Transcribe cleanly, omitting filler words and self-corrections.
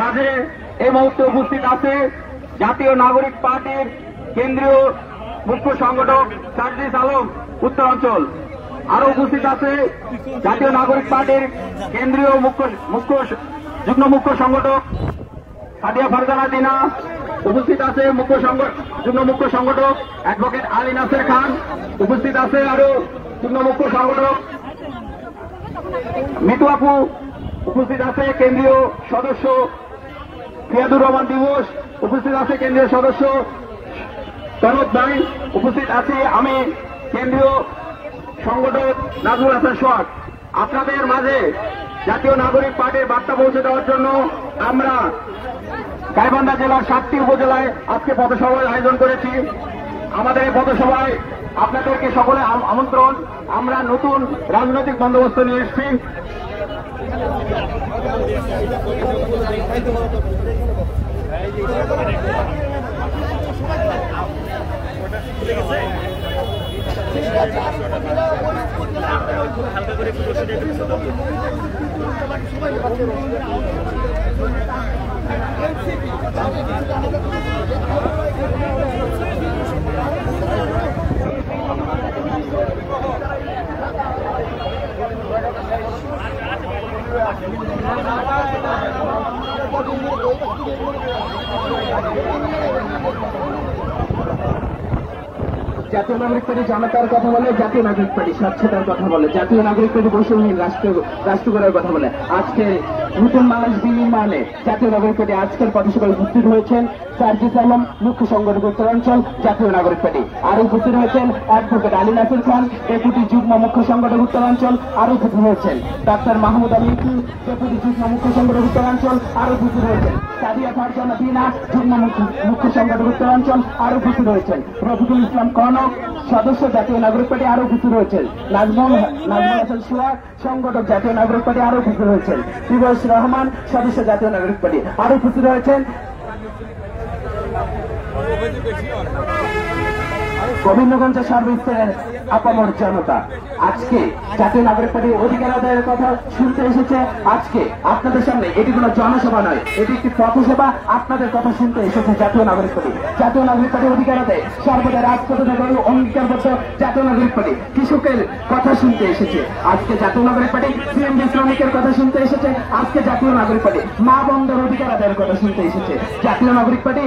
মাঝে এই মুহূর্তে উপস্থিত আছে জাতীয় নাগরিক পার্টির কেন্দ্রীয় মুখ্য সংগঠক সার্জিস আলম উত্তরাঞ্চল। আরো উপস্থিত আছে জাতীয় নাগরিক পার্টির কেন্দ্রীয় যুগ্ম মুখ্য সংগঠক সাদিয়া ফারজানা দিনা। উপস্থিত আছে যুগ্ম মুখ্য সংগঠক অ্যাডভোকেট আলী নাসের খান। উপস্থিত আছে আরো যুগ্ম মুখ্য সংগঠক মিতু আপু। উপস্থিত আছে কেন্দ্রীয় সদস্য ফিয়াদুর রহমান দিবস। উপস্থিত আছে কেন্দ্রীয় সদস্য তনব ভাই। উপস্থিত আছি আমি কেন্দ্রীয় সংগঠক নাজমুল হাসান সোহাগ। আপনাদের মাঝে জাতীয় নাগরিক পার্টির বার্তা পৌঁছে দেওয়ার জন্য আমরা গাইবান্ধা জেলার 7টি উপজেলায় আজকে পথসভার আয়োজন করেছি। আমাদের এই পথসভায় আপনাদেরকে সকলে আমন্ত্রণ। আমরা নতুন রাজনৈতিক বন্দোবস্ত নিয়ে এসেছি। জাতীয় নাগরিক পার্টি জনতার কথা বলে, জাতীয় নাগরিক পার্টি স্বচ্ছতার কথা বলে, জাতীয় নাগরিক পার্টি বৈষম্যহীন রাষ্ট্র গড়ার কথা বলে। আজকে নতুন বাংলাদেশ বিনির্মাণে জাতীয় নাগরিক পার্টি আজকের পথসভায় উপস্থিত হয়েছেন সার্জিস আলম মুখ্য সংগঠক উত্তরাঞ্চল জাতীয় নাগরিক পার্টি। আরো উপস্থিত হয়েছেন অ্যাডভোকেট আলী নাসির খান ডেপুটি যুগ্ম মুখ্য সংগঠক উত্তরাঞ্চল। আরো উপস্থিত হয়েছেন ডাক্তার মাহমুদ আলী ডেপুটি যুগ্ম মুখ্য সংগঠক উত্তরাঞ্চল। আরো উপস্থিত হয়েছেন সাদিয়া ফারজানা দিনা যুগ্ম মুখ্য সংগঠক উত্তরাঞ্চল। আরো উপস্থিত হয়েছেন রফিকুল ইসলাম কনক সদস্য জাতীয় নাগরিক পার্টি। আরো উপস্থিত হয়েছেন নাজমুল হাসান সোহাগ সংগঠক জাতীয় নাগরিক পার্টি। আরো উপস্থিত হয়েছেন দিবস রহমান সদস্য জাতীয় নাগরিক পার্টি। আরো উপস্থিত হয়েছেন গোবিন্দগঞ্জের সর্বস্তরের আপামর জনতা। আজকে জাতীয় নাগরিক পার্টির অধিকার আদায়ের কথা শুনতে এসেছে। আজকে আপনাদের সামনে এটি কোনো জনসভা নয়, এটি একটি পথসভা। আপনাদের কথা শুনতে এসেছে জাতীয় নাগরিক পার্টি। জাতীয় নাগরিক পার্টি অধিকার আদায় সর্বদা রাজপথ থেকে অঙ্গীকারবদ্ধ জাতীয় নাগরিক পার্টি কৃষকের কথা শুনতে এসেছে। আজকে জাতীয় নাগরিক পার্টি সিএনজি শ্রমিকের কথা শুনতে এসেছে। আজকে জাতীয় নাগরিক পার্টি মা বন্ধের অধিকার আদায়ের কথা শুনতে এসেছে। জাতীয় নাগরিক পার্টি